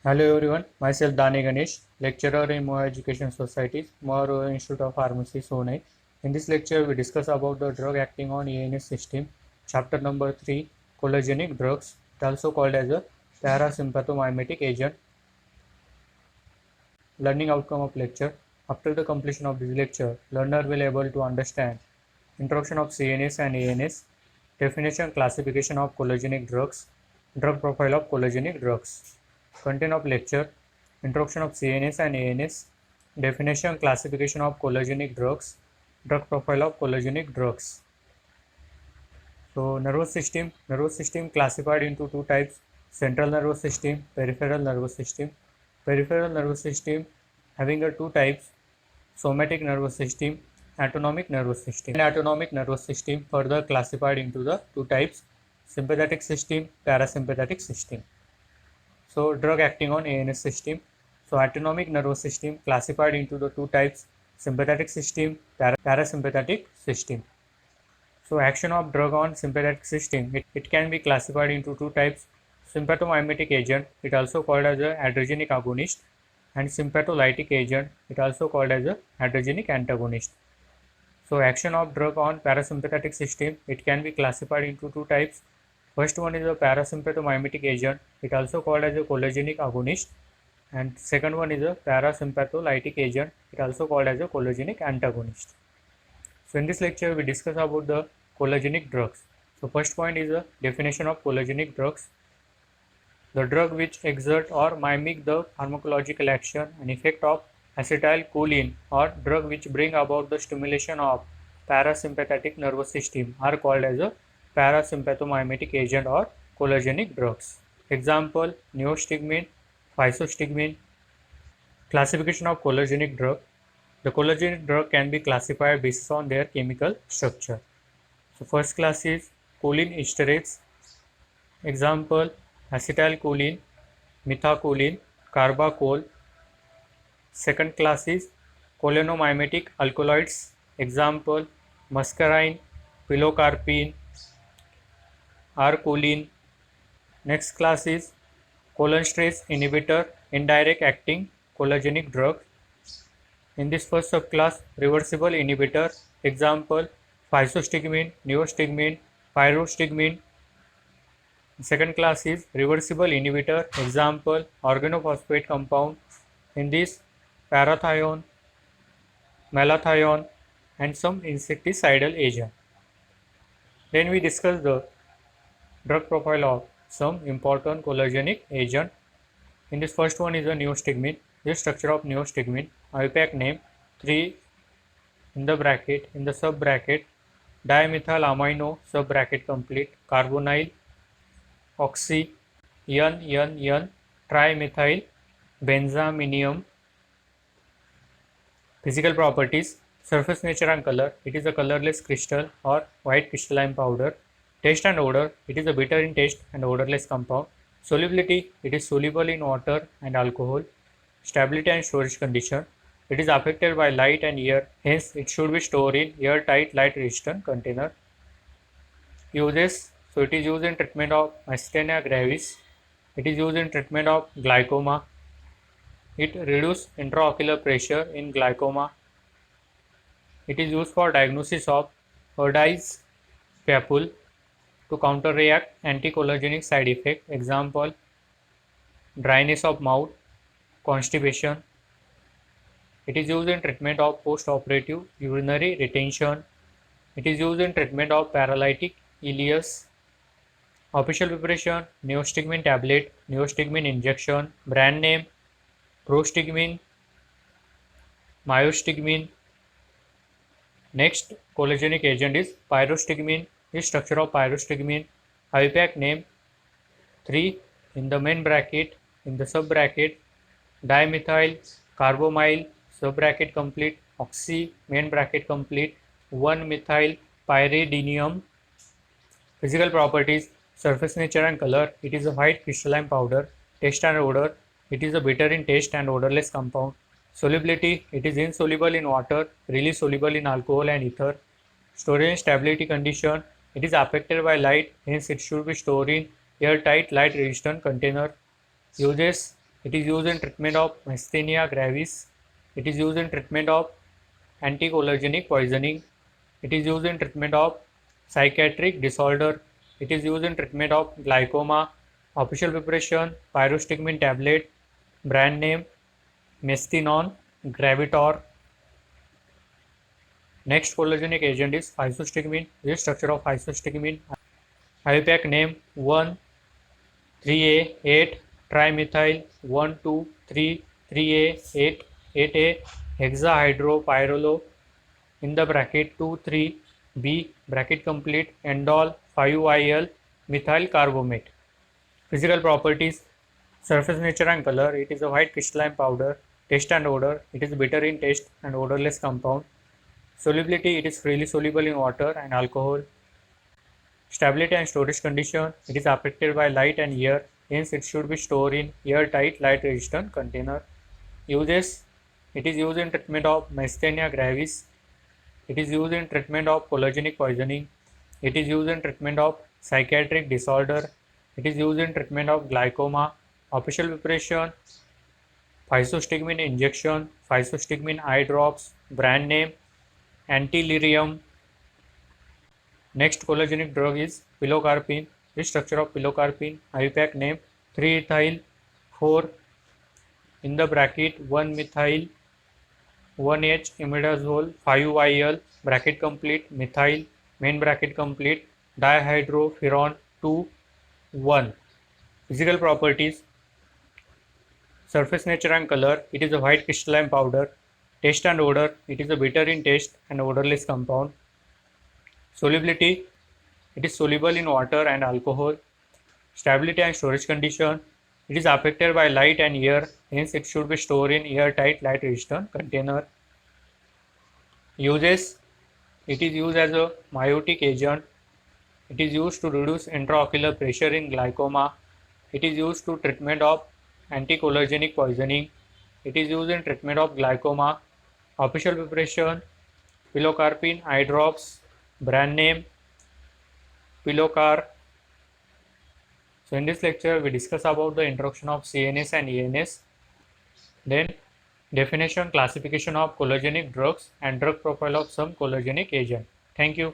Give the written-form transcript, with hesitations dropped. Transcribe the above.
Hello everyone, myself Dani Ganesh, lecturer in Moa Education Society, Moa Royal Institute of Pharmacy, Sonai. In this lecture, we discuss about the drug acting on ANS system, chapter number 3, cholinergic drugs, also called as a parasympathomimetic agent. Learning outcome of lecture. After the completion of this lecture, learner will able to understand introduction of CNS and ANS, definition classification of cholinergic drugs, drug profile of cholinergic drugs. Content of lecture: introduction of CNS and ANS, definition classification of cholinergic drugs, drug profile of cholinergic drugs. So nervous system classified into two types: central nervous system, peripheral nervous system. Peripheral nervous system having a two types: somatic nervous system, autonomic nervous system. And autonomic nervous system further classified into the two types: sympathetic system, parasympathetic system. So drug acting on ANS system. So autonomic nervous system classified into the two types: sympathetic system, parasympathetic system. So action of drug on sympathetic system, it can be classified into two types: sympathomimetic agent, it also called as a adrenergic agonist, and sympatholytic agent, it also called as a adrenergic antagonist. So action of drug on parasympathetic system, it can be classified into two types. First one is a parasympathomimetic agent, it also called as a cholinergic agonist, and second one is a parasympatholytic agent, it also called as a cholinergic antagonist. So in this lecture we discuss about the cholinergic drugs. So first point is a definition of cholinergic drugs. The drug which exert or mimic the pharmacological action and effect of acetylcholine, or drug which bring about the stimulation of parasympathetic nervous system, are called as a parasympathomimetic agent or cholinergic drugs. Example: neostigmine, physostigmine. Classification of cholinergic drug. The cholinergic drug can be classified based on their chemical structure. So first class is choline esterases. Example: acetylcholine, methacholine, carbachol. Second class is cholinomimetic alkaloids. Example: muscarine, pilocarpine, R-choline. Next class is cholinesterase inhibitor, indirect acting cholinergic drug. In this first subclass, reversible inhibitor. Example: physostigmine, neostigmine, pyrostigmine. Second class is reversible inhibitor. Example: organophosphate compound. In this, parathione, malathione, and some insecticidal agent. Then we discuss the drug profile of some important cholinergic agent. In this first one is a neostigmine. This structure of neostigmine, IUPAC name 3 in the bracket, in the sub bracket, dimethyl amino sub bracket complete, carbonyl, oxy, N trimethyl benzaminium. Physical properties: surface nature and color, it is a colorless crystal or white crystalline powder. Taste and odor, it is a bitter in taste and odorless compound. Solubility, it is soluble in water and alcohol. Stability and storage condition, it is affected by light and air, hence it should be stored in airtight light resistant container. Uses: so it is used in treatment of myasthenia gravis, it is used in treatment of glaucoma, it reduces intraocular pressure in glaucoma, it is used for diagnosis of Oddi's papule to counteract anticholinergic side effect. Example: dryness of mouth, constipation. It is used in treatment of post-operative urinary retention. It is used in treatment of paralytic ileus. Official preparation: neostigmine tablet, neostigmine injection. Brand name: prostigmine, myostigmine. Next cholinergic agent is pyrostigmine. This structure of pyrostigmine, IUPAC name 3 in the main bracket, in the sub bracket, dimethyl carbamyl sub bracket complete, oxy main bracket complete, 1-methyl pyridinium. Physical properties: surface nature and color, it is a white crystalline powder. Taste and odor, it is a bitter in taste and odorless compound. Solubility, it is insoluble in water, freely soluble in alcohol and ether. Storage and stability condition, it is affected by light, hence it should be stored in airtight light resistant container. Uses: It is used in treatment of myasthenia gravis. It is used in treatment of anticholinergic poisoning. It is used in treatment of psychiatric disorder. It is used in treatment of glaucoma. Official preparation: pyristigmine tablet. Brand name: Mestinon, Gravitor. Next collagenase agent is physostigmine. This structure of physostigmine: IUPAC name 1,3A8 trimethyl 1,2,3,3A8 8A hexahydropyrrole in the bracket 2,3B bracket complete endol 5YL methyl carbamate. Physical properties: surface nature and color. It is a white crystalline powder. Taste and odor. It is bitter in taste and odorless compound. Solubility: it is freely soluble in water and alcohol. Stability and storage condition: it is affected by light and air, hence it should be stored in airtight, light resistant container. Uses: it is used in treatment of myasthenia gravis. It is used in treatment of cholinergic poisoning. It is used in treatment of psychiatric disorder. It is used in treatment of glaucoma. Official preparation: physostigmine injection, physostigmine eye drops. Brand name: Antilirium. Next cholinergic drug is pilocarpine. This structure of pilocarpine: IUPAC name 3-ethyl 4 in the bracket 1-methyl 1H imidazole 5YL bracket complete methyl main bracket complete dihydrofuran 2 1. Physical properties: surface nature and color. It is a white crystalline powder. Taste and odor. It is a bitter in taste and odorless compound. Solubility: it is soluble in water and alcohol. Stability and storage condition: it is affected by light and air, hence it should be stored in airtight, light resistant container. Uses: it is used as a miotic agent. It is used to reduce intraocular pressure in glaucoma. It is used to treatment of anticholinergic poisoning. It is used in treatment of glaucoma. Official preparation: pilocarpine eye drops. Brand name: Pilocar. So in this lecture we discuss about the introduction of CNS and ENS, then definition, classification of cholinergic drugs and drug profile of some cholinergic agent. Thank you.